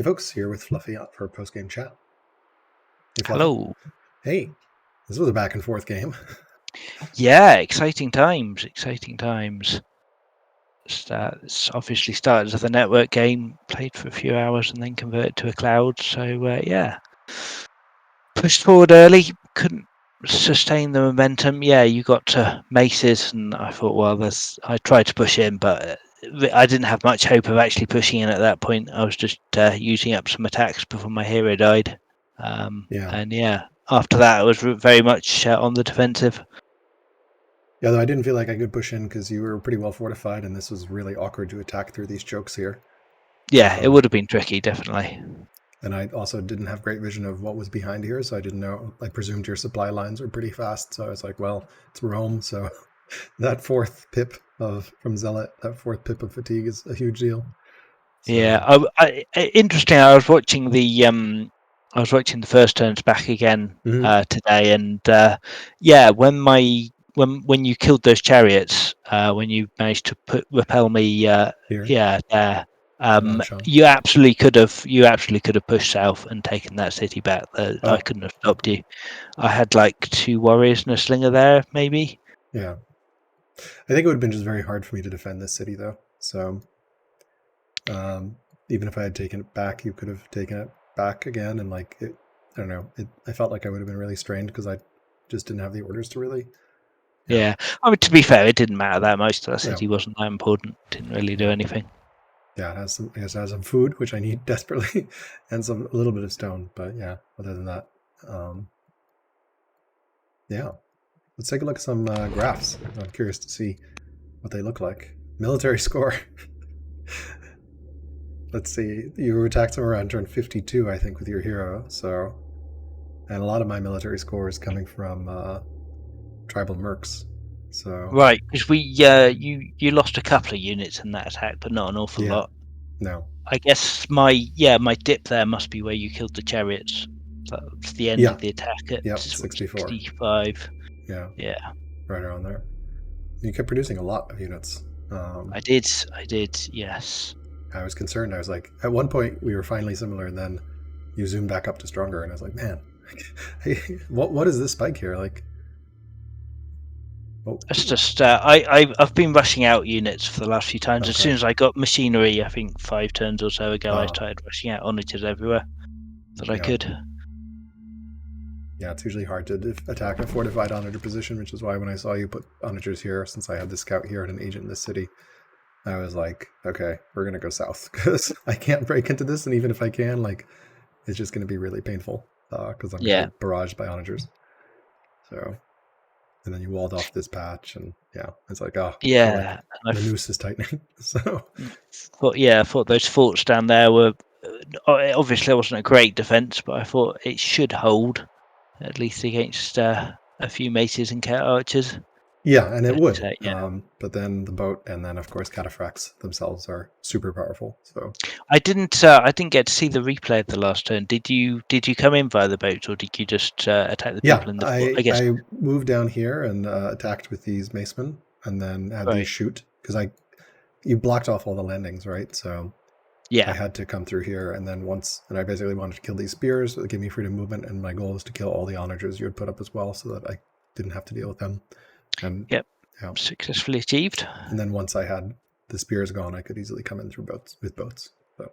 Hey folks, here with Fluffy for Postgame chat. Hey Fluffy. Hello. Hey, this was a back and forth game. Yeah, exciting times. Obviously started as a network game, played for a few hours, and then converted to a cloud. So yeah, pushed forward early, couldn't sustain the momentum. Yeah, you got to maces, and I thought, well, I tried to push in, but I didn't have much hope of actually pushing in at that point. I was just using up some attacks before my hero died. And yeah, after that, I was very much on the defensive. Yeah, though I didn't feel like I could push in because you were pretty well fortified, and this was really awkward to attack through these chokes here. Yeah, it would have been tricky, definitely. And I also didn't have great vision of what was behind here, so I didn't know. I presumed your supply lines were pretty fast, so I was like, well, it's Rome, so that fourth pip from Zealot, that fourth pip of fatigue is a huge deal. So. Yeah, interesting. I was watching the first turns back again today, and yeah, when you killed those chariots, when you managed to repel me, Here. yeah, there. You absolutely could have pushed south and taken that city back. I couldn't have stopped you. I had like 2 warriors and a slinger there, maybe. Yeah, I think it would have been just very hard for me to defend this city, though. So even if I had taken it back, you could have taken it back again, and I don't know. I felt like I would have been really strained because I just didn't have the orders to really. Yeah, I mean, to be fair, it didn't matter that much. The city wasn't that important. Didn't really do anything. Yeah, it has some food, which I need desperately, and a little bit of stone. But yeah, other than that, yeah. Let's take a look at some graphs. I'm curious to see what they look like. Military score. Let's see. You attacked somewhere around turn 52, I think, with your hero. So, and a lot of my military score is coming from tribal mercs. So right, because you lost a couple of units in that attack, but not an awful lot. No. I guess my dip there must be where you killed the chariots. That's the end of the attack at 64. 65. Yeah. Yeah. Right around there. You kept producing a lot of units. I did. Yes. I was concerned. I was like, at one point we were finally similar, and then you zoomed back up to stronger, and I was like, man, what is this spike here? Like, it's just I've been rushing out units for the last few times. As soon as I got machinery, I think 5 turns or so ago, I started rushing out onagers everywhere that I could. Yeah, it's usually hard to attack a fortified onager position, which is why when I saw you put onagers here, since I had the scout here and an agent in this city, I was like, okay, we're gonna go south because I can't break into this, and even if I can, like, it's just gonna be really painful because I'm gonna get barraged by onagers. So, and then you walled off this patch, and yeah, it's like, oh, yeah, like the noose is tightening. So, I thought those forts down there were obviously it wasn't a great defense, but I thought it should hold at least against a few maces and cat archers. Yeah, and it would. But then the boat, and then of course cataphracts themselves are super powerful. So I didn't get to see the replay of the last turn. Did you come in via the boat, or did you just attack the people in the fort? I guess I moved down here and attacked with these macemen, and then had these shoot because you blocked off all the landings, right? So I had to come through here, and then I basically wanted to kill these spears that give me freedom movement, and my goal was to kill all the onagers you had put up as well, so that I didn't have to deal with them. And successfully achieved. And then once I had the spears gone, I could easily come in through boats. So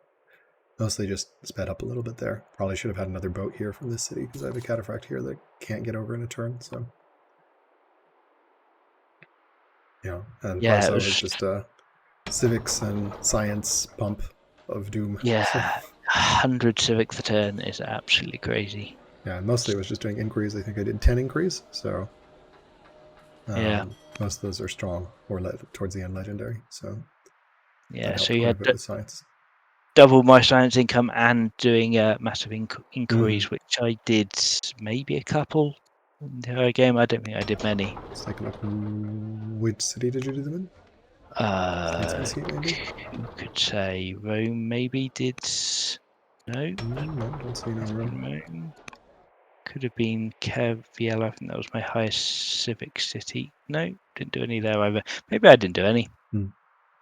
mostly just sped up a little bit there. Probably should have had another boat here from this city because I have a cataphract here that can't get over in a turn. So and Parsa was just a civics and science pump of doom. Yeah, 100 civics a turn is absolutely crazy. Yeah, mostly it was just doing inquiries. I think I did 10 inquiries, so most of those are strong or towards the end legendary. So so you had science. Double my science income and doing massive inquiries, which I did maybe a couple in the game. I don't think I did many. Let's take a look. Which city did you do them in? Maybe? Who could say Rome maybe did? No, don't see no Rome. Could have been Caviel. I think that was my highest civic city. No, didn't do any there either. Maybe I didn't do any.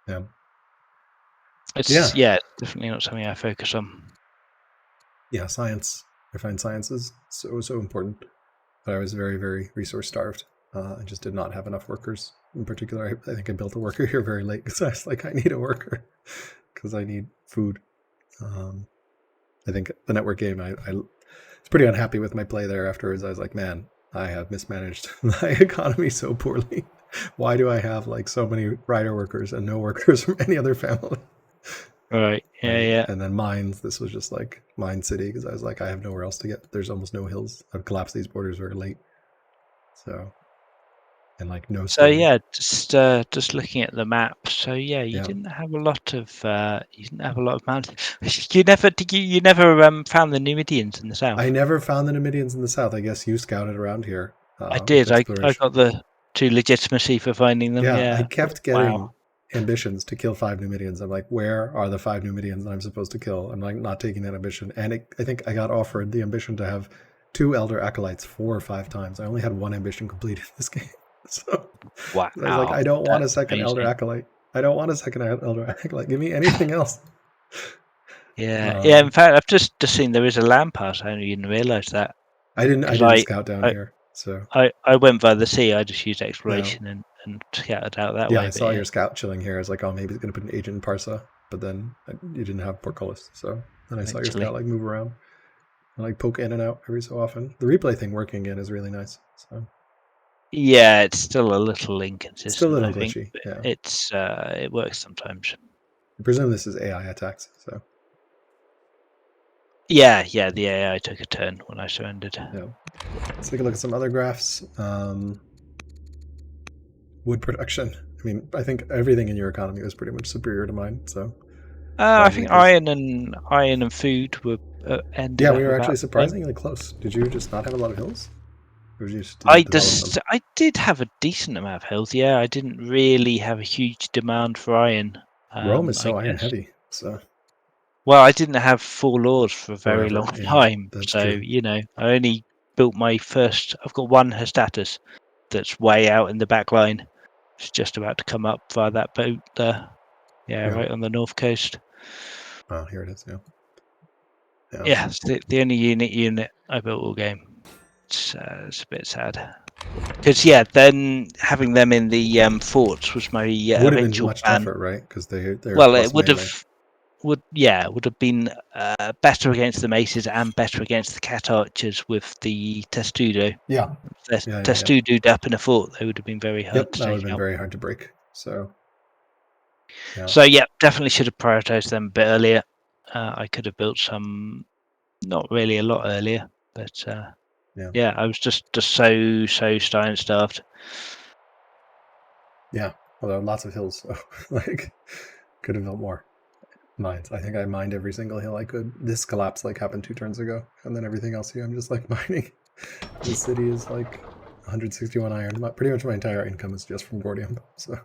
Yeah. It's definitely not something I focus on. yeah, science. I find science is so important. But I was very, very resource starved. I just did not have enough workers. In particular, I think I built a worker here very late because I was like, I need a worker because I need food. I think the network game, I was pretty unhappy with my play there afterwards. I was like, man, I have mismanaged my economy so poorly. Why do I have like so many rider workers and no workers from any other family? Right. Yeah. Right. Yeah. And then mines, this was just like mine city because I was like, I have nowhere else to get. There's almost no hills. I've collapsed these borders very late. So, and like no So stone. yeah, just looking at the map. So yeah, you Yeah. didn't have a lot of mountains. You never found the Numidians in the I south. never found the Numidians in the south. I guess you scouted around here I with did. I exploration. got the two legitimacy for finding them. Yeah, I Yeah. kept Wow. getting ambitions to kill 5 Numidians. I'm like, where are the 5 Numidians that I'm supposed to kill? I'm like not taking that ambition. And I think I got offered the ambition to have 2 elder acolytes 4 or 5 times. I only had 1 ambition completed in this game. So I was like, Wow. I don't want a That's second elder amazing. acolyte. I don't want a second elder acolyte. Give me anything else. Yeah. Yeah. In Um, fact, I've just seen there is a land pass. I didn't realise that I because didn't scout down I here. So I went by the sea. I just used yeah. exploration and scattered out that Yeah, way. I But saw yeah, your scout chilling here. I was like, oh, maybe he's going to put an agent in Parsa, but then you didn't have Portcullis. So then I saw your actually, scout like move around and like poke in and out every so often. The replay thing working again is really nice. So yeah, it's still a little it's still a inconsistent, little I think. glitchy. But Yeah. it works sometimes. I presume this is AI attacks. So Yeah, the AI took a turn when I surrendered. yeah. Let's take a look at some other graphs. Wood production. I mean, I think everything in your economy was pretty much superior to mine. So I largely think because iron and food were ended yeah, we up were about actually the same. surprisingly close. Did you just not have a lot of hills, or you just didn't develop them? I did have a decent amount of health. Yeah, I didn't really have a huge demand for iron. Rome is I so iron guess. heavy. So Well, I didn't have 4 laws for a very long forever. Yeah, time, that's so true. I only built my first. I've got one Hestatus that's way out in the back line. It's just about to come up via that boat there. Yeah, Yeah. right on the north coast. Oh, here it is. Yeah. Yeah. Yeah, it's the only unit I built all game. It's a bit sad because yeah, then having them in the forts was my Would have been eventual much plan. tougher, right? Because they're Well, it plus melee. would have been better against the maces and better against the cat archers with the testudo. Yeah. If they're Yeah. testudoed up in a fort, they would have been very hard Yep. to That would take have been out. very hard to break. So yeah. So yeah, definitely should have prioritized them a bit earlier. I could have built some, not really a lot earlier, but Yeah. I was just so Stein starved. Yeah. Although lots of hills, so like could have built more mines. I think I mined every single hill I could. This collapse like happened 2 turns ago, and then everything else here I'm just like mining. This city is like 161 iron. Pretty much my entire income is just from Gordium. So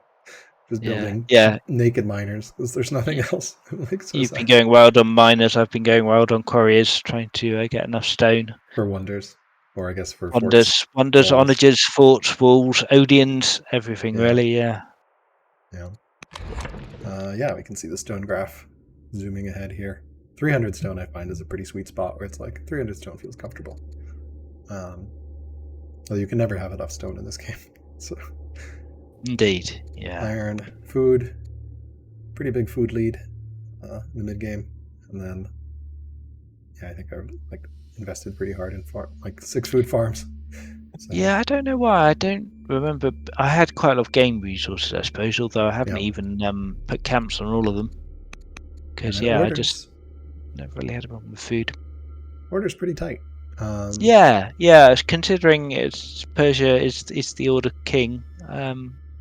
just building Yeah. naked miners because there's nothing else. I'm like so You've been sad. going wild on miners. I've been going wild on quarriers, trying to get enough stone. For wonders, or I guess for forts, Wonders, walls. onagers, forts, walls, Odians, everything Yeah, really. Yeah. yeah. We can see the stone graph zooming ahead here. 300 stone I find is a pretty sweet spot where it's like 300 stone feels comfortable. Well, you can never have enough stone in this game. So Indeed. Yeah. iron, food, pretty big food lead in the mid game, and then yeah, I think I like invested pretty hard in like 6 food farms. So, Yeah, I don't know why. I don't remember. I had quite a lot of game resources, I suppose, although I haven't yeah. even put camps on all of them. And Because then I just orders. never really had a problem with food. Orders pretty tight. Yeah. Considering it's Persia is the order king,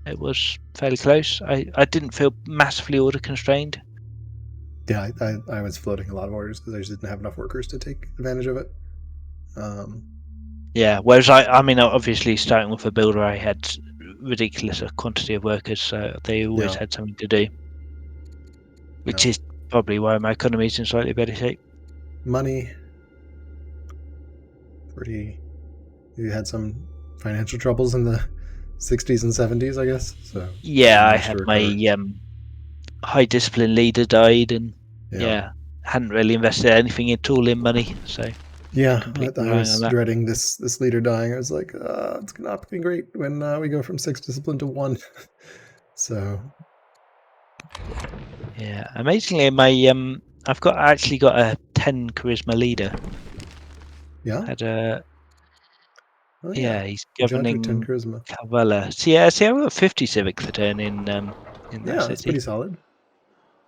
it was fairly close. I didn't feel massively order constrained. Yeah, I was floating a lot of orders because I just didn't have enough workers to take advantage of it. Yeah, whereas I mean, obviously starting with a builder, I had ridiculous quantity of workers, so they always had something to do, which is probably why my economy is in slightly better shape. Money, you had some financial troubles in the 60s and 70s, I guess. So yeah, I managed to had recover. my high discipline leader died, and Yeah. hadn't really invested anything at all in money, so Yeah, completely I relying on was that. dreading this leader dying. I was like, it's not be great when we go from 6 discipline to 1. So Yeah, amazingly, my I've actually got a 10 charisma leader. yeah, Had a oh yeah, he's judge with 10 governing charisma. Cavala. So yeah, see, I've got 50 civic for turn in that Yeah, that's pretty city. solid.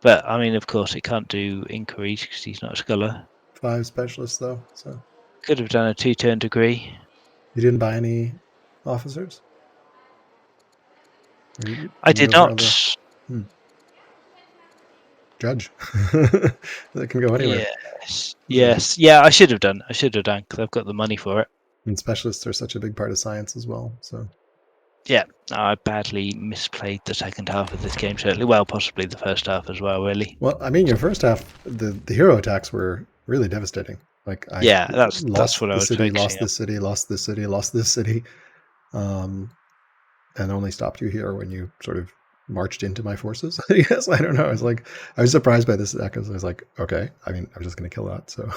But I mean, of course, it can't do inquiries because he's not a scholar. 5 specialists though, so Could have done a 2-turn degree. you didn't buy any officers, or you I didn't did go for all the not. judge. That can go anywhere. Yes, So, yes, yeah. I should have done. I should have done because I've got the money for it. and specialists are such a big part of science as well. So Yeah, I badly misplayed the second half of this game. Certainly, well, possibly the first half as well. Really. well, I mean, your first half, the hero attacks were really devastating. Like I Yeah, that's lost what I the was city, focusing lost on. this city, lost this city, lost this city, um, and only stopped you here when you sort of marched into my forces. I guess I don't know. I was surprised by this attack because I was like, okay, I mean, I'm just going to kill that. So,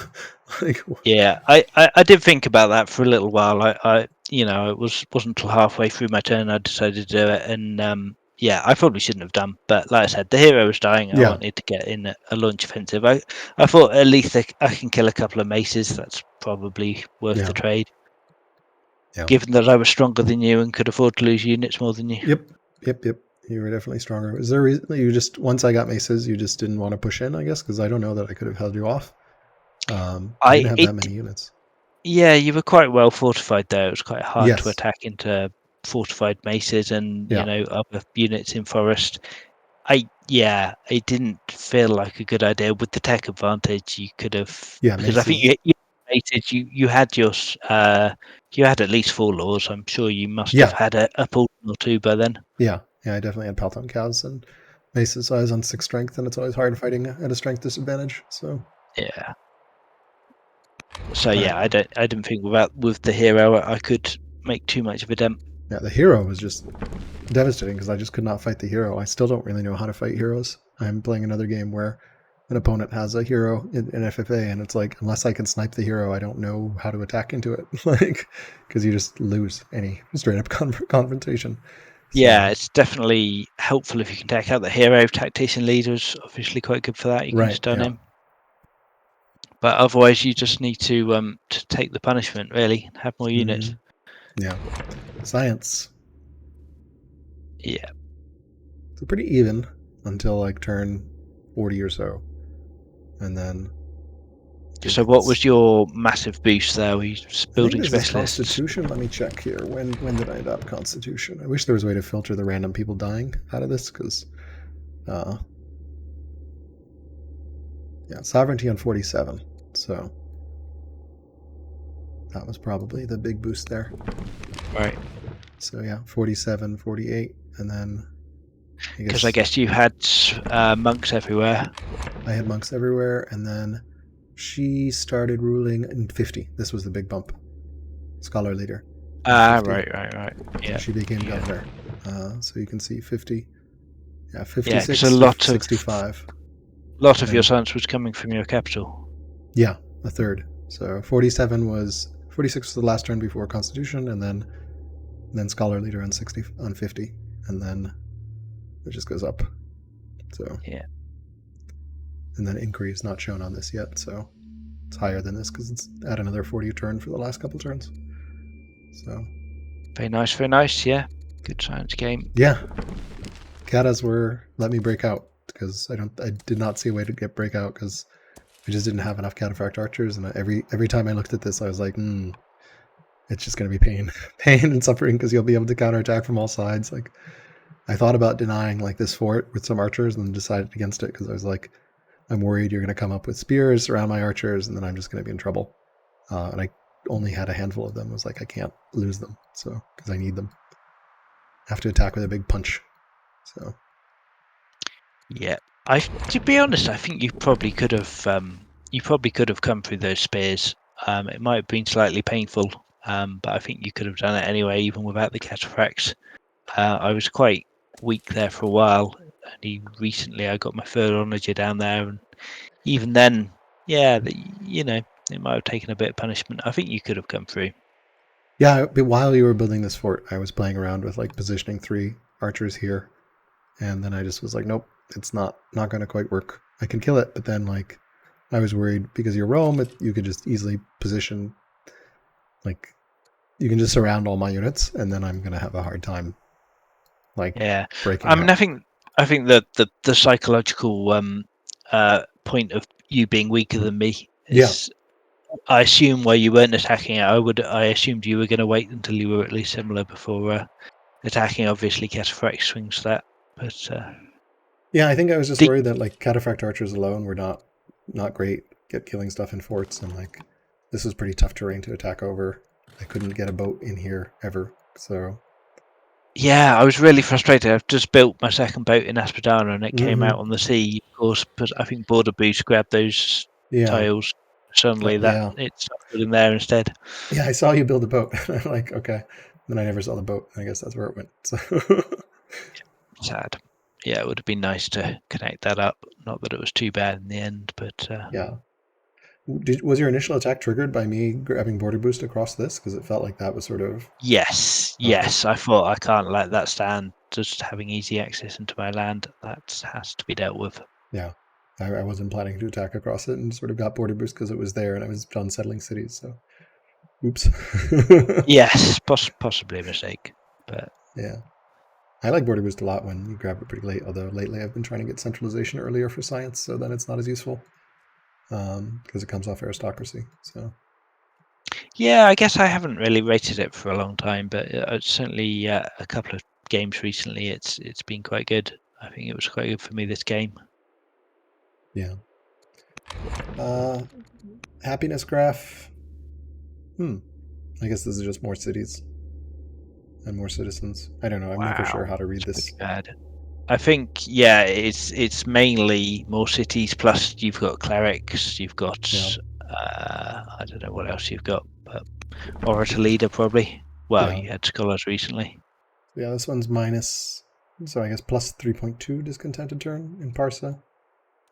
like, Yeah, I did think about that for a little while. It wasn't until halfway through my turn I decided to do it, and yeah, I probably shouldn't have done. But like I said, the hero was dying. I yeah, wanted to get in a launch offensive. I thought at least I can kill a couple of maces. That's probably worth yeah, the trade, yeah. given that I was stronger than you and could afford to lose units more than you. Yep, yep. You were definitely stronger. Is there a reason that you just once I got maces, you just didn't want to push in? I guess because I don't know that I could have held you off. You I didn't have it that many units. Yeah, you were quite well fortified there. It was quite hard to Yes. attack into fortified maces and Yeah. other units in forest. It didn't feel like a good idea with the tech advantage. You could have, Yeah. because I think Maces. you had you had at least 4 laws. I'm sure you must have Yeah. had a Paulton or two by then. Yeah. Yeah. I definitely had Palton cows and maces. So I was on 6 strength, and it's always hard fighting at a strength disadvantage. So, Yeah. So all right. yeah, I didn't think with the hero I could make too much of a dent. Yeah. The hero was just devastating because I just could not fight the hero. I still don't really know how to fight heroes. I'm playing another game where an opponent has a hero in FFA, and it's like unless I can snipe the hero, I don't know how to attack into it. Like because you just lose any straight up confrontation. Yeah, So it's definitely helpful if you can take out the hero. Tactician leader's obviously quite good for that. You can right, stun yeah, him, but otherwise you just need to take the punishment. Really, have more units. yeah. Science. Yeah. So pretty even until like turn 40 or so, and then it So what gets. was your massive boost there? Were you just I think building this is specialists? Constitution. Let me check here. When did I adopt Constitution? I wish there was a way to filter the random people dying out of this because, uh, yeah, sovereignty on 47. So that was probably the big boost there. Right. So yeah, 47, 48, and then Because I guess you had monks everywhere. I had monks everywhere, and then she started ruling in 50. This was the big bump. Scholar leader. In 50. Right. So Yeah. she became Yeah. governor. So you can see 50. Yeah, Yeah, because 56 to 65. lot of your And science was coming from your capital. yeah, a third. So 46 was the last turn before Constitution, and then Scholar Leader on 50, and then it just goes up. So Yeah. and then Inquiry is not shown on this yet, so it's higher than this because it's at another 40 turn for the last couple turns. So Very nice. Very nice. Yeah. Good science game. yeah, katas were let me break out because I did not see a way to get breakout because I just didn't have enough cataphract archers, and every time I looked at this, I was like, it's just going to be pain and suffering because you'll be able to counterattack from all sides. Like I thought about denying like this fort with some archers, and then decided against it because I was like, I'm worried you're going to come up with spears around my archers, and then I'm just going to be in trouble. And I only had a handful of them. I was like, I can't lose them, so because I need them. I have to attack with a big punch. So Yeah, to be honest, I think you probably could have come through those spears. It might have been slightly painful, but I think you could have done it anyway, even without the cataphracts. I was quite weak there for a while. Only recently I got my third onager down there, and even then, yeah, it might have taken a bit of punishment. I think you could have come through. Yeah, but while you were building this fort, I was playing around with like positioning 3 archers here, and then I just was like, nope, it's not going to quite work. I can kill it, but then like I was worried because you're Rome, you could just easily position, like you can just surround all my units, and then I'm gonna have a hard time, like breaking I mean, out. I think that the psychological point of you being weaker than me is. I assume where you weren't attacking it, I assumed you were going to wait until you were at least similar before attacking. Obviously, Cataphract swings that, but Yeah, I think I was just the, worried that like cataphract archers alone were not great at killing stuff in forts, and like this was pretty tough terrain to attack over. I couldn't get a boat in here ever, so yeah, I was really frustrated. I've just built my second boat in Aspidana, and it came out on the sea, of course. But I think Border Boost grabbed those yeah, tiles. Suddenly, that yeah, it's in there instead. yeah. I saw you build a boat. I'm like, okay. Then I never saw the boat. I guess that's where it went. So Sad. Yeah, it would have been nice to connect that up. Not that it was too bad in the end, but yeah. Was your initial attack triggered by me grabbing border boost across this? Because it felt like that was sort of yes, okay. I thought I can't let that stand. Just having easy access into my land, that has to be dealt with. Yeah, I wasn't planning to attack across it, and sort of got border boost because it was there, and I was done settling cities. So, oops. Yes, possibly a mistake, but Yeah, I like border boost a lot when you grab it pretty late. Although lately I've been trying to get centralization earlier for science, so then it's not as useful because it comes off aristocracy. So yeah, I guess I haven't really rated it for a long time, but certainly a couple of games recently, it's been quite good. I think it was quite good for me this game. yeah, happiness graph. I guess this is just more cities and more citizens. I don't know. I'm never sure Wow, how to read it's this. pretty bad. I think it's mainly more cities. Plus, you've got clerics. You've got Yeah, I don't know what else you've got, but orator leader probably. Well, yeah, you had scholars recently. yeah. This one's minus. So I guess plus 3.2 discontented turn in Parsa.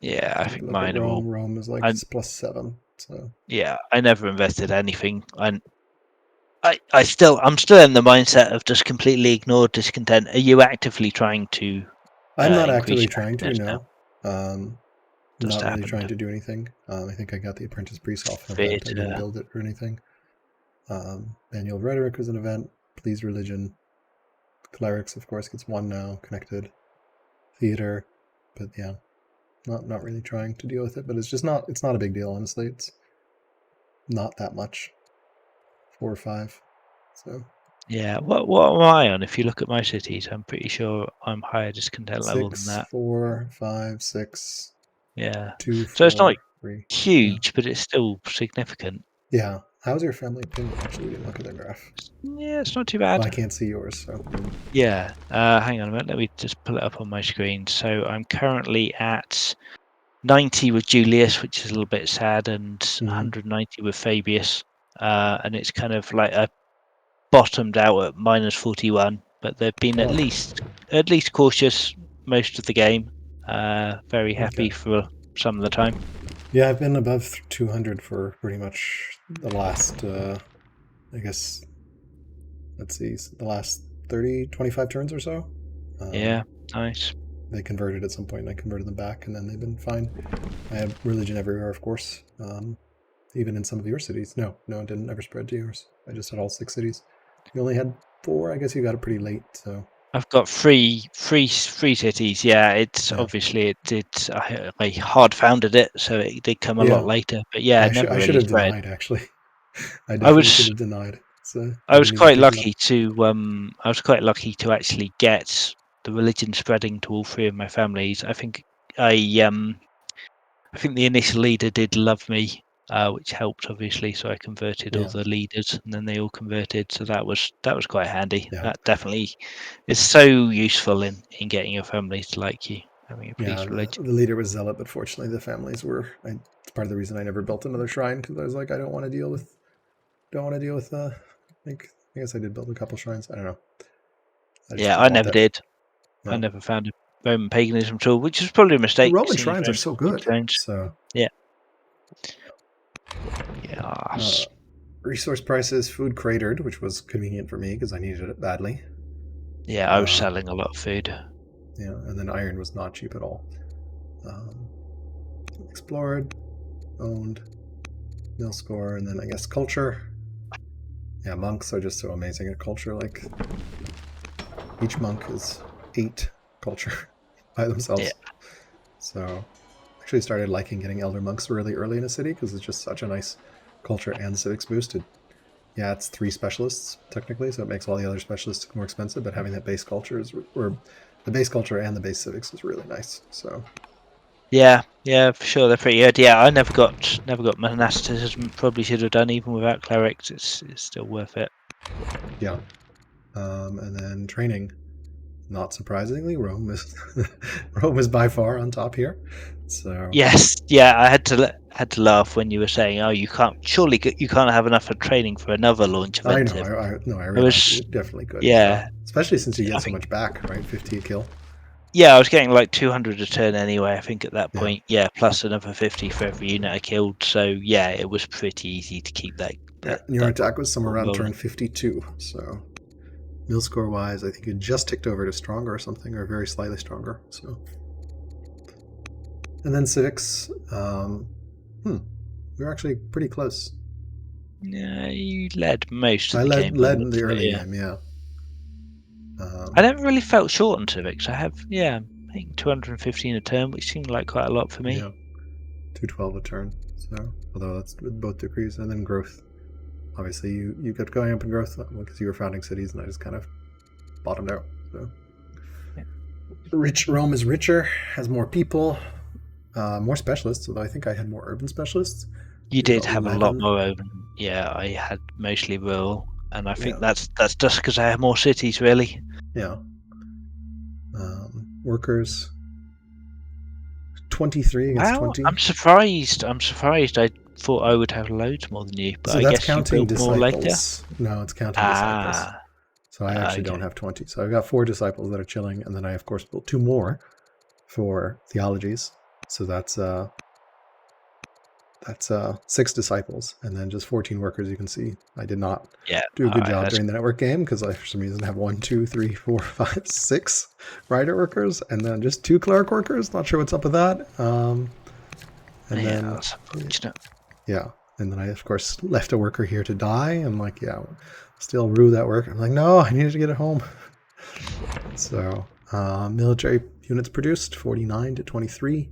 Yeah, I Take a think look at mine are all. Rome. Rome is like I plus 7. So yeah, I never invested anything. I'm still in the mindset of just completely ignore discontent. Are you actively trying to I'm not increase actively your trying to. happiness now? No, Just not really trying happened. to do anything. I think I got the apprentice priest off an event. I didn't Theatre. build it or anything. Manual rhetoric was an event. Please religion. Clerics, of course, gets 1 now. Connected theater, but yeah, not really trying to deal with it. But it's just not. It's not a big deal, honestly. It's not that much. 4 or 5. So Yeah, what am I on? If you look at my cities, I'm pretty sure I'm higher discontent level than 6, that. 4, 5, 6, Yeah, 2, so it's not 4, 3. Yeah. huge, but it's still significant. Yeah. How's your family ping? Actually, we didn't look at their graph. Yeah, it's not too Well, I bad. can't see yours, so Yeah, hang on a minute. Let me just pull it up on my screen. So I'm currently at 90 with Julius, which is a little bit sad, and 190 with Fabius. And it's kind of like a bottomed out at minus 41, but they've been at oh, least cautious most of the game. Very happy okay. for some of the time. Yeah, I've been above 200 for pretty much the last, I guess, let's see, the last 30, 25 turns or so. Yeah, nice. They converted at some point, and I converted them back, and then they've been fine. I have religion everywhere, of course, even in some of your cities. No, it didn't ever spread to yours. I just had all 6 cities. You only had 4. I guess you got it pretty late, so I've got three cities. Yeah, it's yeah. obviously I hard founded it, so it did come a lot Yeah. later. But yeah, it never I should really have spread. denied, actually. I I definitely should was have denied. So I I was didn't even quite pick them up. lucky to actually get the religion spreading to all 3 of my families. I I think the initial leader did love me, which helped obviously. So I converted all Yeah. the leaders, and then they all converted. So that was quite handy. Yeah. That definitely is so useful in getting your family to like you, having a Yeah. priest religion. The leader was zealot, but fortunately the families were. It's part of the reason I never built another shrine, because I was like, I don't want to deal with. Don't want to deal with. I guess I did build a couple shrines. I don't know. I just Yeah, didn't I want never that. did. I No. never found a Roman paganism tool, which is probably a The mistake. Roman Seeing shrines are French so good. shrines. So Yeah, Yes. Resource prices, food cratered, which was convenient for me because I needed it badly. Yeah, I was selling a lot of food. Yeah, and then iron was not cheap at all. Explored, owned, mill score, and then I guess culture. Yeah, monks are just so amazing at culture. Like, each monk is 8 culture by themselves. Yeah. So actually started liking getting elder monks really early in a city because it's just such a nice culture and civics boosted. Yeah, it's 3 specialists technically, so it makes all the other specialists more expensive, but having that base culture is, or the base culture and the base civics is really nice. So Yeah, for sure. They're pretty good. Yeah, I never got monasticism. Probably should have done even without clerics. It's still worth it. yeah. And then training. Not surprisingly, Rome is Rome is by far on top here. So Yes, yeah. I had to laugh when you were saying, "Oh, you can't have enough for training for another launch I know, offensive." I I realize was you definitely could. So yeah. especially since you I get so think much back, right? 50 a kill. yeah, I was getting like 200 a turn anyway. I think at that Yeah. point, yeah, plus another 50 for every unit I killed. So yeah, it was pretty easy to keep that. Yeah, and your attack was somewhere ball around turn rolling. 52. So mill score wise, I think you just ticked over to stronger or something, or very slightly stronger. So, and then civics. We were actually pretty close. Yeah, you led most of I the game. led in the But early yeah. game. Yeah. I never really felt short on civics. I have, I think 215 a turn, which seemed like quite a lot for me. Yeah. 212 a turn. So, although that's with both degrees, and then growth. Obviously, you kept going up in growth because you were founding cities, and I just kind of bottomed out. So, Yeah. Rome is richer, has more people, more specialists. Although I think I had more urban specialists. You You did have have a lot 11. more open. Yeah, I had mostly rural, and I think Yeah. that's just because I have more cities, really. Yeah. Workers 23 against Wow, 20. I'm surprised. I thought I would have loads more than you, but So I that's guess you counting built more later. disciples. No, it's counting disciples. Ah, So I actually don't okay. have 20. So I've got 4 disciples that are chilling, and then I of course built 2 more for theologies. So that's 6 disciples, and then just 14 workers. You can see I did not Yeah, do a good job that's during the network game because I for some reason have 1, 2, 3, 4, 5, 6 rider workers, and then just 2 cleric workers. Not sure what's up with that. And yeah, then that's unfortunate. yeah, and then I of course left a worker here to die. I'm like, yeah, still rue that work. I'm like, no, I needed to get it home. So military units produced 49 to 23.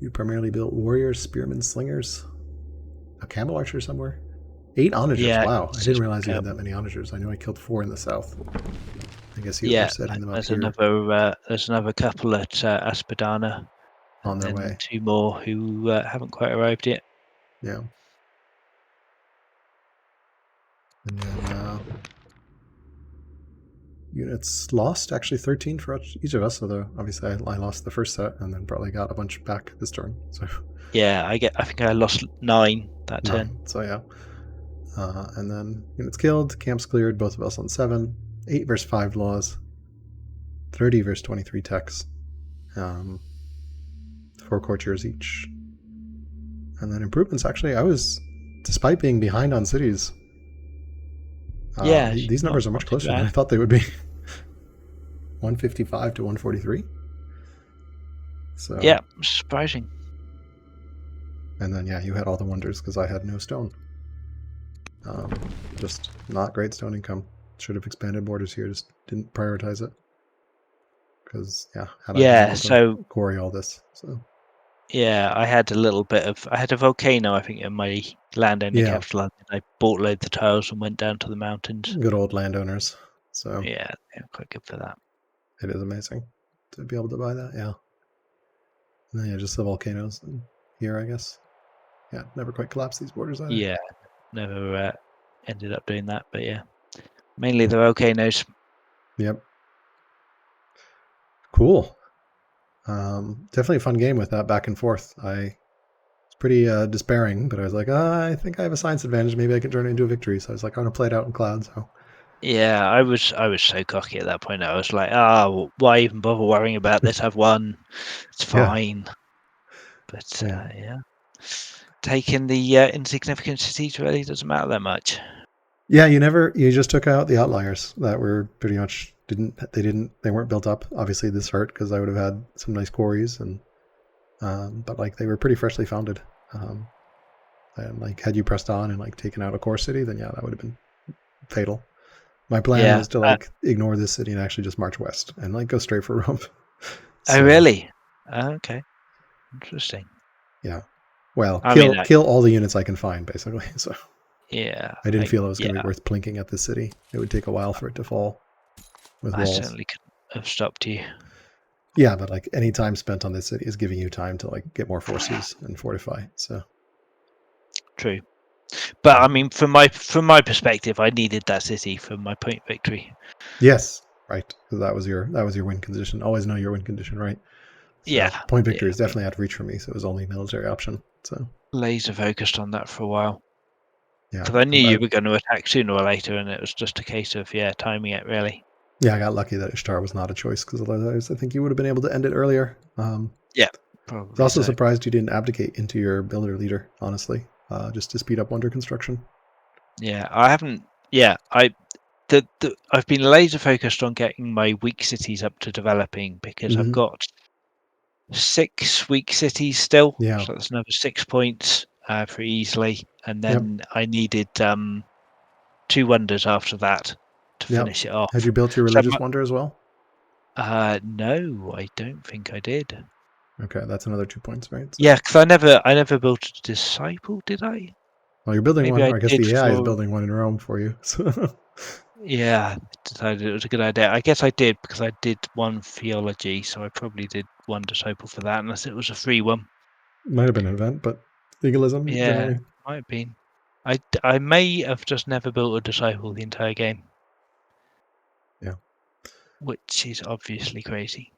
You primarily built warriors, spearmen, slingers, a camel archer somewhere. 8 onagers. Yeah, Wow, I it's didn't just, realize you had that many onagers. I know I killed 4 in the south. I guess you were yeah. setting them up There's here another couple at Aspidana, on and their then way. 2 more who haven't quite arrived yet. Yeah. And then units lost, actually 13 for each of us. Although obviously I lost the first set and then probably got a bunch back this turn. So Yeah, I think I lost 9 that turn. 9. So yeah. And then units killed, camps cleared, both of us on 7. 8 versus 5 laws. 30 versus 23 techs. 4 courtiers each. And then improvements, actually, I was, despite being behind on cities, Yeah, these not numbers are much too closer than bad. I thought they would be. 155 to 143. So Yeah, surprising. and then yeah, you had all the wonders because I had no stone. Just not great stone income. Should have expanded borders here. Just didn't prioritize it because yeah, had I been Yeah, able to so quarry all this, so yeah, I had a volcano, I think, in my landowner yeah, capital. I bought loads of tiles and went down to the mountains. good old landowners. So Yeah, quite good for that. it is amazing to be able to buy that. Yeah, and then yeah, just the volcanoes and here, I guess. Yeah, never quite collapsed these borders either. Yeah, never ended up doing that, but yeah, mainly the volcanoes. Yep. Cool. Definitely a fun game with that back and forth. I was pretty despairing, but I was like, I think I have a science advantage. Maybe I can turn it into a victory. So I was like, I'm gonna play it out in cloud. So Yeah, I was so cocky at that point. I was like, oh, why even bother worrying about this? I've won. It's yeah, fine. But yeah. yeah. taking the insignificant cities really doesn't matter that much. Yeah, you just took out the outliers that were pretty much they weren't built up. Obviously, this hurt because I would have had some nice quarries but like they were pretty freshly founded. And like had you pressed on and like taken out a core city, then yeah, that would have been fatal. My plan Yeah. was to like ignore this city and actually just march west and like go straight for Rome. Oh, really? Okay. Interesting. Yeah. Well, I mean, kill all the units I can find, basically. So yeah. I didn't feel it was going to be worth plinking at this city. It would take a while for it to fall with walls. Certainly couldn't have stopped you. Yeah, but like any time spent on this city is giving you time to like get more forces and fortify. So true. But I mean, from my perspective, I needed that city for my point victory. Yes, right. Because that was your win condition. Always know your win condition, right? So yeah. Point victory is definitely out of reach for me. So it was only a military option. So laser focused on that for a while. Yeah. Because I knew you were going to attack sooner or later, and it was just a case of timing it really. Yeah, I got lucky that Ishtar was not a choice because otherwise I think you would have been able to end it earlier. Yeah, probably. I was also surprised you didn't abdicate into your builder leader, honestly, just to speed up wonder construction. Yeah, I haven't. Yeah, I've been laser focused on getting my weak cities up to developing because I've got 6 weak cities still. Yeah. So that's another 6 points pretty easily, and then I needed 2 wonders after that to finish it off. Had you built your religious wonder as well? No, I don't think I did. Okay, that's another 2 points, right? So. Yeah, because I never built a disciple, did I? Well, you're building Maybe one, or I guess the AI is building one in Rome for you. So. Yeah, I decided it was a good idea. I guess I did because I did one theology, so I probably did one disciple for that, unless it was a free one. Might have been an event, but legalism generally. Might have been. I may have just never built a disciple the entire game. Yeah. Which is obviously crazy.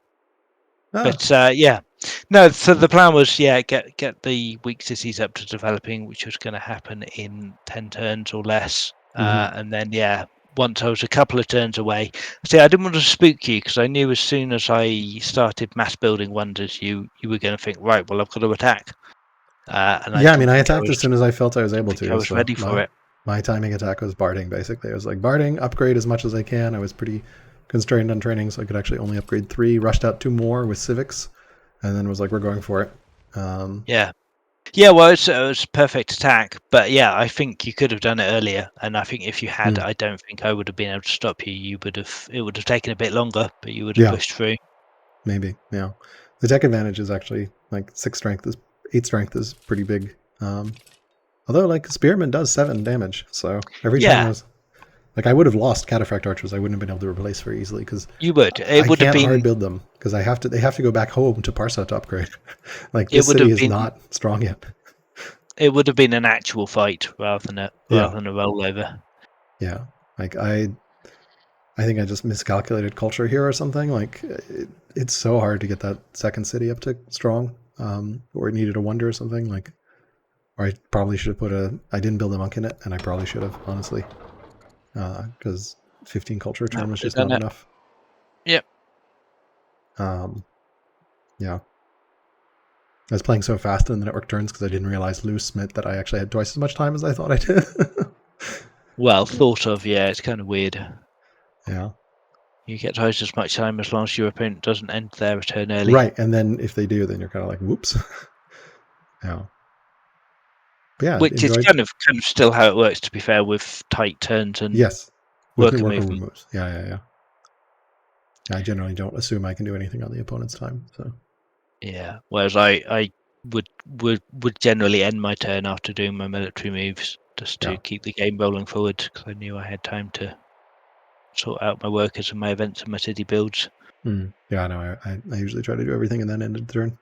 But no. So the plan was get the weak cities up to developing, which was going to happen in 10 turns or less, and then once I was a couple of turns away. See, I didn't want to spook you because I knew as soon as I started mass building wonders, you were going to think, right, well, I've got to attack. And I attacked as soon as I felt I was able to. I was ready for it. My timing attack was barding, basically. I was like, barding, upgrade as much as I can. I was pretty constrained on training, so I could actually only upgrade 3. Rushed out 2 more with civics, and then was like, we're going for it. Yeah, well, it was a perfect attack, but I think you could have done it earlier, and I think if you had, I don't think I would have been able to stop you. It would have taken a bit longer, but you would have pushed through. Maybe, yeah. The tech advantage is actually like 8 strength is pretty big. Although like Spearman does 7 damage, so every time I was like, I would have lost Cataphract Archers. I wouldn't have been able to replace very easily because you would. I can't hard build them because they have to go back home to Persia to upgrade. Like this city is not strong yet. It would have been an actual fight rather than a rollover. Yeah, like I think I just miscalculated culture here or something. Like it's so hard to get that second city up to strong, or it needed a wonder or something. Like, or I probably should have I didn't build a monk in it, and I probably should have, honestly. Because 15 culture turn was just not enough. Yep. Yeah. I was playing so fast in the network turns because I didn't realize loose meant that I actually had twice as much time as I thought I did. Well, thought of, it's kind of weird. Yeah. You get twice as much time as long as your opponent doesn't end their return early. Right, and then if they do, then you're kind of like, whoops. Yeah. Yeah, which is kind of still how it works, to be fair, with tight turns and worker movement. moves. Yeah. I generally don't assume I can do anything on the opponent's time. So yeah, whereas I would generally end my turn after doing my military moves just to keep the game rolling forward because I knew I had time to sort out my workers and my events and my city builds. Yeah, no, I usually try to do everything and then end the turn,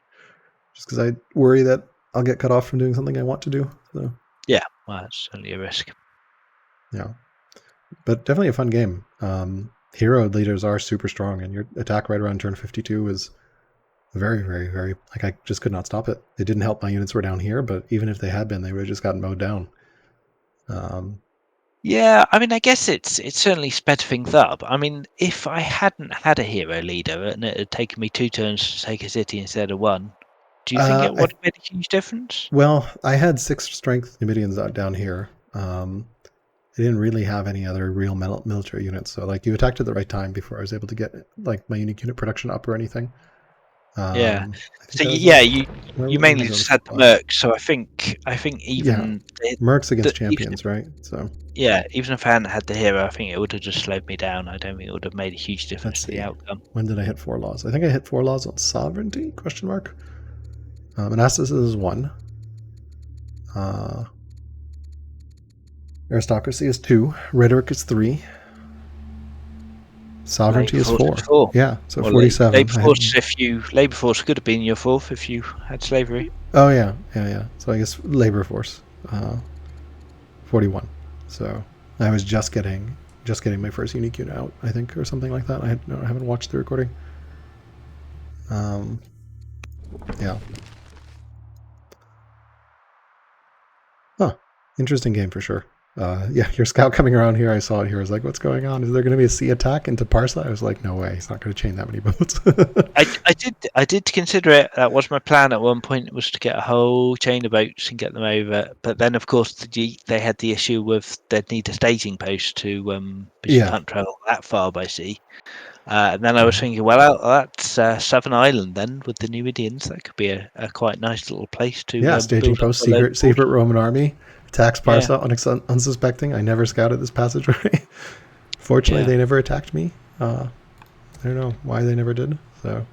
just because I worry that I'll get cut off from doing something I want to do. So yeah, well, that's certainly a risk. Yeah, but definitely a fun game. Hero leaders are super strong, and your attack right around turn 52 is very, very, very, like, I just could not stop it. It didn't help my units were down here, but even if they had been, they would have just gotten mowed down. Yeah, I mean, I guess it's certainly sped things up. I mean, if I hadn't had a hero leader and it had taken me 2 turns to take a city instead of 1, Do you think it I would have made a huge difference? Well, I had 6 strength Numidians out down here. I didn't really have any other real military units, so like you attacked at the right time before I was able to get like my unique unit production up or anything. Yeah. I think So that was yeah, like you when mainly was it on the just had the football? mercs. So I think Yeah, even mercs the, against even champions, right? So yeah, even if I hadn't had the hero, I think it would have just slowed me down. I don't think it would have made a huge let's difference to the see. outcome. When did I hit 4 laws? I think I hit 4 laws on sovereignty? Question mark. Monasticism is 1. Uh, aristocracy is 2. Rhetoric is 3. Sovereignty Labor is force is 4. 4. Yeah, so Well, 47. labor force, labor force could have been your 4th if you had slavery. Oh yeah. So I guess labor force, 41. So I was just getting my first unique unit out, I think, or something like that. I haven't watched the recording. Yeah. Huh. Interesting game for sure. Yeah, your scout coming around here, I saw it here. I was like, what's going on? Is there going to be a sea attack into Parsa? I was like, no way. He's not going to chain that many boats. I did consider it. That was my plan at one point, was to get a whole chain of boats and get them over. But then, of course, they had the issue with they'd need a staging post to because you Yeah. can't travel that far by sea. And then I was thinking, well, that's Southern Ireland then with the Numidians. That could be a quite nice little place to Yeah, staging build up post, a load of secret forces. Roman army, attacks Yeah, Parsa unsuspecting. I never scouted this passageway. Fortunately, yeah. they never attacked me. I don't know why they never did. So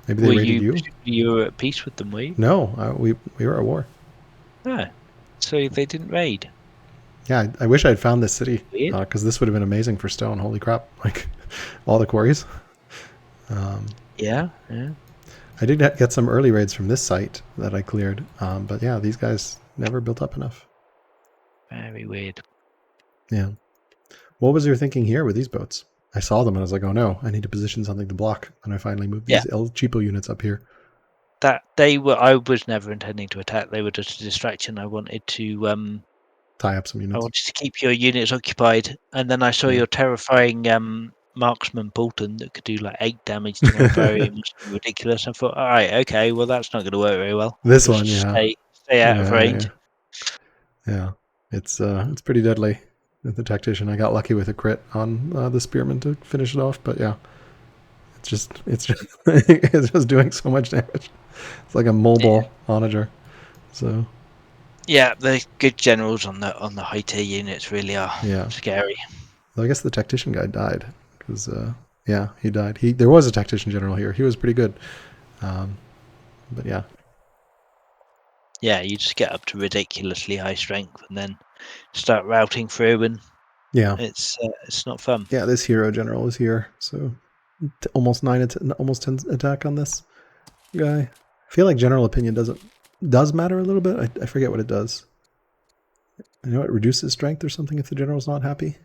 maybe they Were raided you you. you were at peace with them, were you? No, we were at war. No, so they didn't raid. Yeah, I wish I had found this city Weird. because this would have been amazing for stone. Holy crap! Like all the quarries. Yeah, yeah. I did get some early raids from this site that I cleared, but yeah, these guys never built up enough. Very weird. Yeah. What was your thinking here with these boats? I saw them and I was like, oh no, I need to position something to block. And I finally moved Yeah, these El Cheapo units up here. that they were. I was never intending to attack. They were just a distraction. Tie up some I units. wanted to keep your units occupied, and then I saw Yeah. your terrifying marksman Bolton that could do like 8 damage to one foe. It must be ridiculous. I thought, all right, okay, well that's not going to work very well. I'll This one, just yeah. stay out of Yeah. range. Yeah. It's pretty deadly. With the tactician, I got lucky with a crit on the spearman to finish it off, but yeah, it's just it's just doing so much damage. It's like a mobile onager. So Yeah, the good generals on the high tier units really are yeah, scary. well, I guess the tactician guy died because yeah, he died. There was a tactician general here. He was pretty good, but yeah, Yeah, you just get up to ridiculously high strength and then start routing through, and yeah, it's not fun. yeah. This hero general is here, so almost almost 10 attack on this guy. I feel like general opinion does matter a little bit. I forget what it does. I know it reduces strength or something if the general's not happy.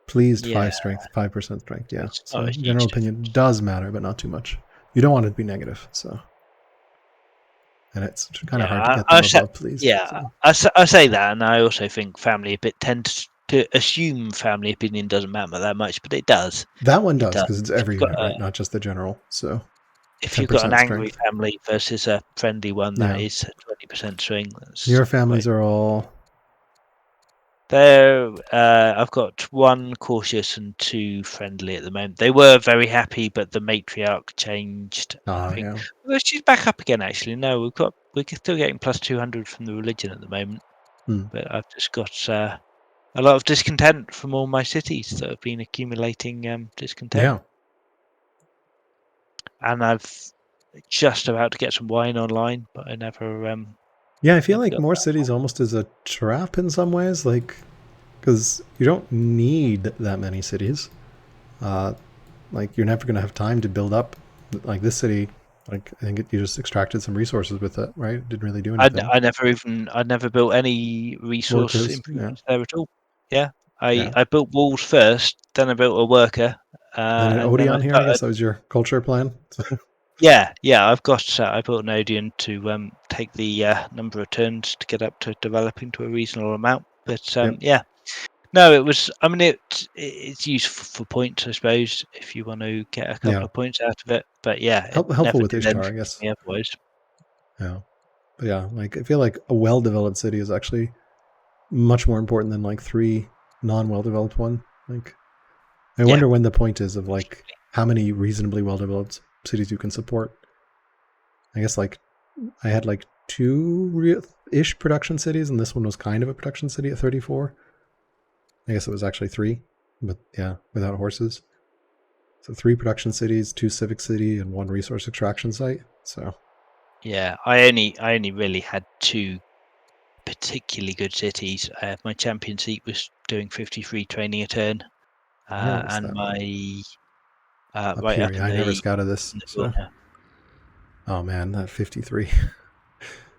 Pleased Yeah, 5 strength, 5% strength. Yeah. it's not So a general huge opinion difference. does matter, but not too much. You don't want it to be negative. So, and it's kind of hard to Yeah, get them above pleased. yeah, So I say that, and I also think family a bit tends to assume family opinion doesn't matter that much, but it does. that one It does does. because it's every unit, right? Not just the general. So If you've got an 10% angry strength. family versus a friendly one, that Yeah. is 20% swing. That's Your families quite. are all. There, I've got 1 cautious and 2 friendly at the moment. They were very happy, but the matriarch changed. I think. Yeah. Well, she's back up again. Actually, no, we're still getting plus 200 from the religion at the moment, Hmm. but I've just got a lot of discontent from all my cities that have been accumulating discontent, Yeah. and I've just about to get some wine online, but I Yeah. I feel never like got more that. cities almost is a trap in some ways. Like, because you don't need that many cities. Uh, like you're never going to have time to build up. Like this city, like I think you just extracted some resources with it, right? It didn't really do anything. I never built any resource Workers, yeah, improvements there at all. Yeah, yeah. I built walls first, then I built a worker, Then an and then I Odeon here. I started. guess that was your culture plan. Yeah, I built an Odeon to take the number of turns to get up to developing to a reasonable amount. But Yep. yeah, No, it was. I mean, it's useful for points, I suppose, if you want to get a couple Yeah, of points out of it. But yeah, it helpful never with did Ishtar, I anything for guess. me otherwise. Yeah, but yeah, like I feel like a well-developed city is actually much more important than like 3 non-well-developed one. Like, I Yeah, wonder when the point is of like how many reasonably well-developed cities you can support. I guess like I had like 2-ish production cities, and this one was kind of a production city at 34. I guess it was actually 3, but yeah, without horses. So 3 production cities, 2 civic city, and 1 resource extraction site. So yeah. I only really had 2 particularly good cities. My champion seat was doing 53 training a turn, where was and that one? my Up right here. up Yeah, I never scouted this. in the So, corner. oh man, that 53.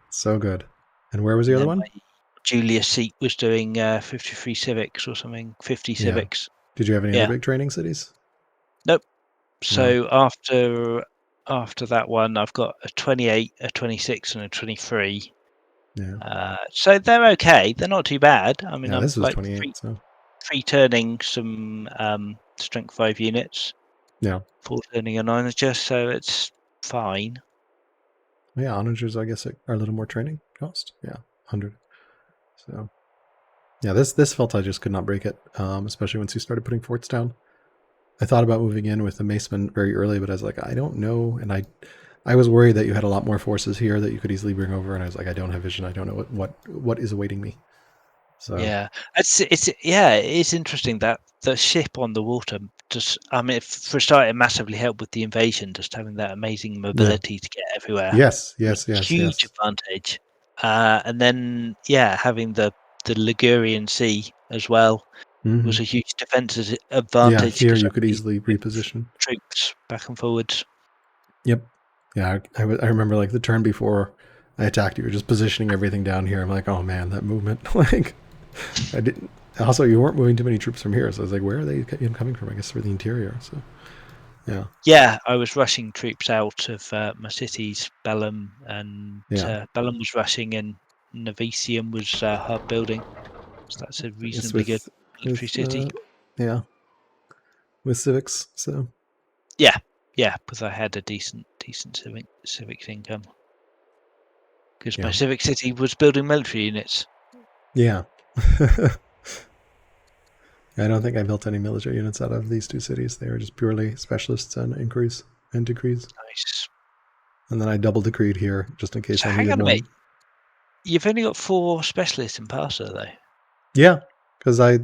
So good. And where was the And other then one? my Julius seat was doing 53 civics or something, 50 Yeah. civics. Did you have any other Yeah. big training cities? Nope. No. So after that one, I've got a 28, a 26, and a 23. Yeah. So they're okay. They're not too bad. I mean, Yeah, I'm this was like 28. So, three turning some strength 5 units, yeah. 4 turning a 9 just so it's fine. Yeah, onagers, I guess, are a little more training cost. Yeah, 100. So, yeah, this felt I just could not break it, especially once you started putting forts down. I thought about moving in with the maceman very early, but I was like, I don't know. And I was worried that you had a lot more forces here that you could easily bring over. And I was like, I don't have vision. I don't know what is awaiting me. So, Yeah, it's interesting that the ship on the water just. I mean, for a start, it massively helped with the invasion. Just having that amazing yeah. mobility to get everywhere Yes, was yes, a yes, huge yes. advantage. And then, yeah, having the Ligurian Sea as well Hmm. was a huge defensive Yeah, advantage here because you I could could easily move reposition. troops back and forwards. Yep. Yeah, I remember like the turn before I attacked you, were just positioning everything down here. I'm like, oh man, that movement. Like, I didn't. Also, you weren't moving too many troops from here, so I was like, where are they coming from? I guess through the interior. So, yeah, Yeah, I was rushing troops out of my cities, Bellum, and yeah. Bellum was rushing, and Novicium was hub building. So that's a I guess reasonably good military with city. yeah, with civics. So Yeah, yeah, because I had a decent civic income. Because my yeah, civic city was building military units. yeah. I don't think I built any military units out of these 2 cities. They were just purely specialists and increase and decrees. Nice. And then I double decreed here just in case So I hang needed on a minute. one. You've only got 4 specialists in Persia, though. Yeah, because I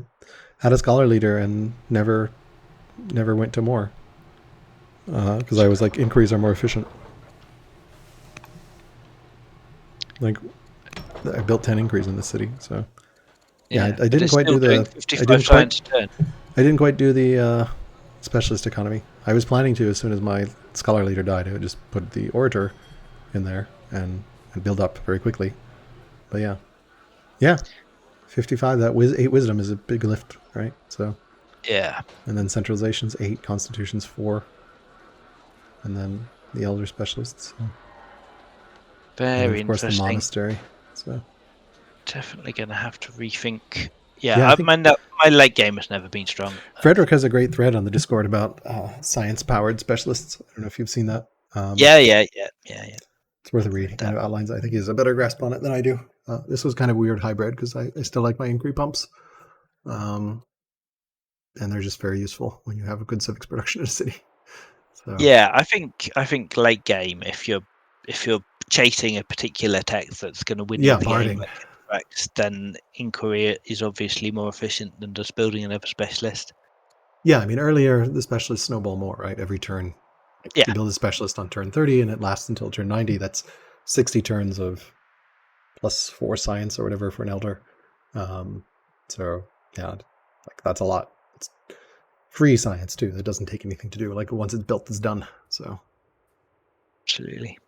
had a scholar leader and never went to more. Because I was like, inquiries are more efficient. Like, I built 10 inquiries in the city, so yeah, Yeah, I but didn't it's quite still do doing the I 55 didn't quite science a turn. I didn't quite do the specialist economy. I was planning to as soon as my scholar leader died. I would just put the orator in there and build up very quickly. But yeah, 55. That 8 wisdom is a big lift, right? So, Yeah, and then centralization's 8, constitution's 4, and then the elder specialists, and then very of course the interesting. monastery. So Definitely going to have to rethink. yeah, Yeah, I think my late game has never been strong. Frederick has a great thread on the Discord about science-powered specialists. I don't know if you've seen that. Yeah. It's worth a I've read. read He kind that. of outlines. I think he has a better grasp on it than I do. This was kind of weird hybrid because I still like my inquiry pumps, um, and they're just very useful when you have a good civics production in a city. So Yeah, I think late game, if you're chasing a particular text that's going to win you yeah, the game, barding. like Rex, then inquiry is obviously more efficient than just building another specialist. Yeah, I mean earlier the specialists snowball more, right? Every turn, Yeah, you build a specialist on turn 30, and it lasts until turn 90. That's 60 turns of +4 science or whatever for an elder. Um, so yeah, like that's a lot. It's free science too. That doesn't take anything to do. Like once it's built, it's done. So absolutely.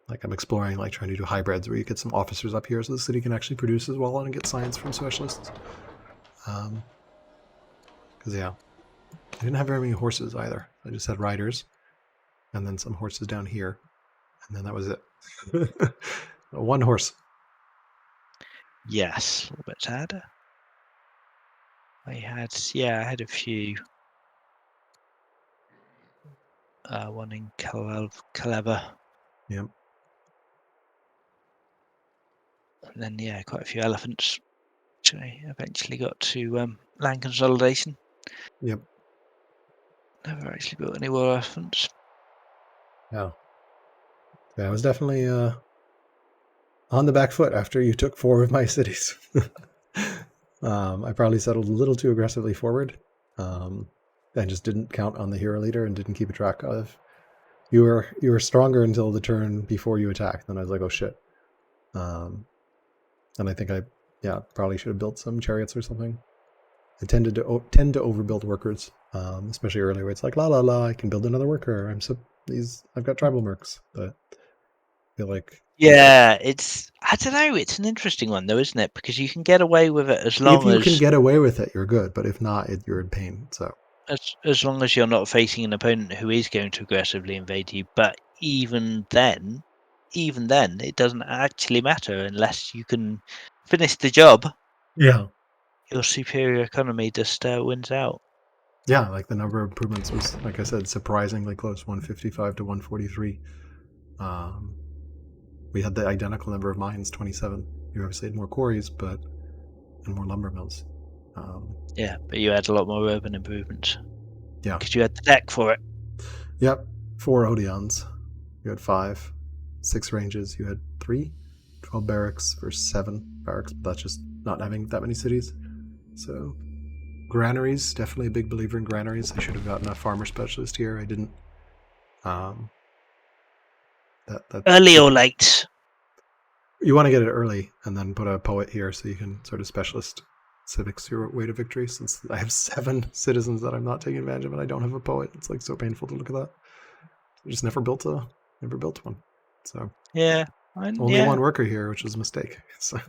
like I'm exploring, like trying to do hybrids where you get some officers up here so the city can actually produce as well and get science from specialists. Because yeah, I didn't have very many horses either. I just had riders and then some horses down here, and then that was it. 1 horse. Yes, a little bit sad. I had a few. One in Clever, Yep. and then quite a few elephants. Which I eventually got to land consolidation. Yep. Never actually built any more elephants. Yeah. Yeah, I was definitely on the back foot after you took 4 of my cities. I probably settled a little too aggressively forward. I just didn't count on the hero leader and didn't keep a track of. You were stronger until the turn before you attacked. Then I was like, oh shit. And I think I probably should have built some chariots or something. I tend to overbuild workers, especially early where it's like la, I can build another worker. I've got tribal mercs, but I feel like Yeah, I don't know. It's an interesting one though, isn't it? Because you can get away with it as if long you can as get away with it, you're good. But if not, you're in pain. So as long as you're not facing an opponent who is going to aggressively invade you. But even then, it doesn't actually matter unless you can finish the job. yeah, Your superior economy just wins out. yeah, like the number of improvements was, like I said, surprisingly close, 155 to 143. We had the identical number of mines, 27. You obviously had more quarries, and more lumber mills. Yeah, but you had a lot more urban improvements. Yeah. Because you had the deck for it. Yep. 4 Odeons. You had 5. 6 ranges. You had 3. 12 barracks versus 7 barracks. But that's just not having that many cities. So granaries, definitely a big believer in granaries. I should have gotten a farmer specialist here. I didn't. Early or late? You want to get it early and then put a poet here so you can sort of specialist civics your way to victory. Since I have 7 citizens that I'm not taking advantage of and I don't have a poet, it's like so painful to look at that. I just never built one. So Yeah. only 1 worker here, which was a mistake. So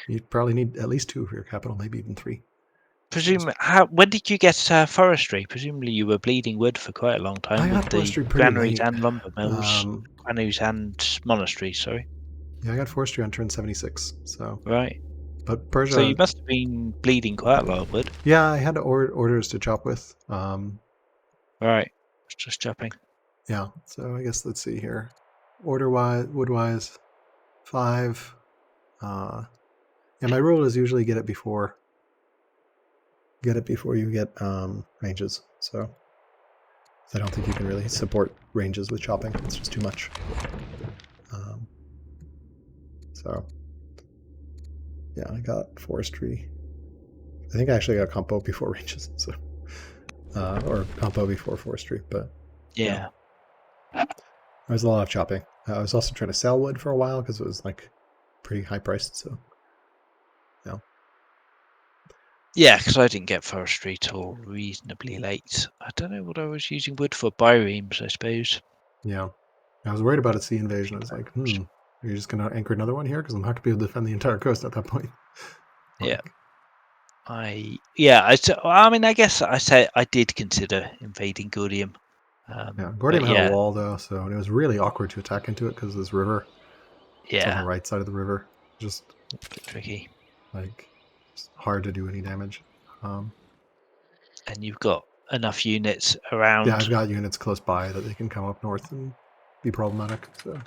you probably need at least 2 for your capital, maybe even 3. When did you get forestry? Presumably you were bleeding wood for quite a long time I with got the forestry pretty granaries late. and lumber mills. Granaries and monasteries, sorry. Yeah, I got forestry on turn 76. So Right. but So you Persia. must have been bleeding quite a lot of wood. Yeah, I had orders to chop with. Right. Just chopping. Yeah, so I guess let's see here. Order wise, wood wise, 5. My rule is usually get it before you get ranges. So I don't think you can really support ranges with chopping. It's just too much. So yeah, I got forestry. I think I actually got compo before ranges, so or compo before forestry. But Yeah. there was a lot of chopping. I was also trying to sell wood for a while because it was like pretty high priced. So yeah. Yeah, because I didn't get forestry till reasonably late. I don't know what I was using wood for. Biremes, I suppose. Yeah. I was worried about a sea invasion. I was like, are you just going to anchor another one here? Because I'm not going to be able to defend the entire coast at that point. Yeah. I guess I did consider invading Gordium. Gordium had a wall, though, and it was really awkward to attack into it because of this river. It's on the right side of the river. Just a bit tricky. Like, it's hard to do any damage. And you've got enough units around. Yeah, I've got units close by that they can come up north and be problematic. So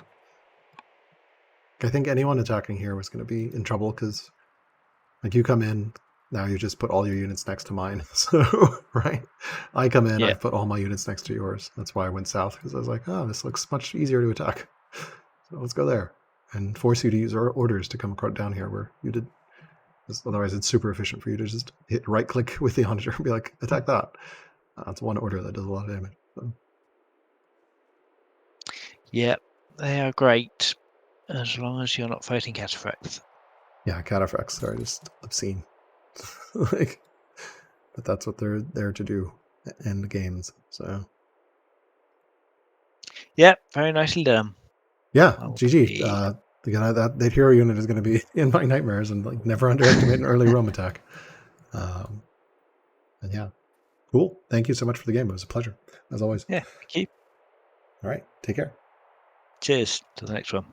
I think anyone attacking here was going to be in trouble because, like, you come in, now you just put all your units next to mine. So, right? I come in, I've put all my units next to yours. That's why I went south, because I was like, oh, this looks much easier to attack. So let's go there and force you to use our orders to come down here where you did. Otherwise, it's super efficient for you to just hit right click with the onager and be like, attack that. That's one order that does a lot of damage. So. Yeah, they are great as long as you're not fighting cataphracts. Yeah, cataphracts are just obscene. Like, but that's what they're there to do, end games. So. Yeah, very nicely done. Yeah, GG. That hero unit is going to be in my nightmares, and like never underestimate an early Rome attack. And yeah, cool. Thank you so much for the game. It was a pleasure, as always. Yeah, thank you. All right, take care. Cheers to the next one.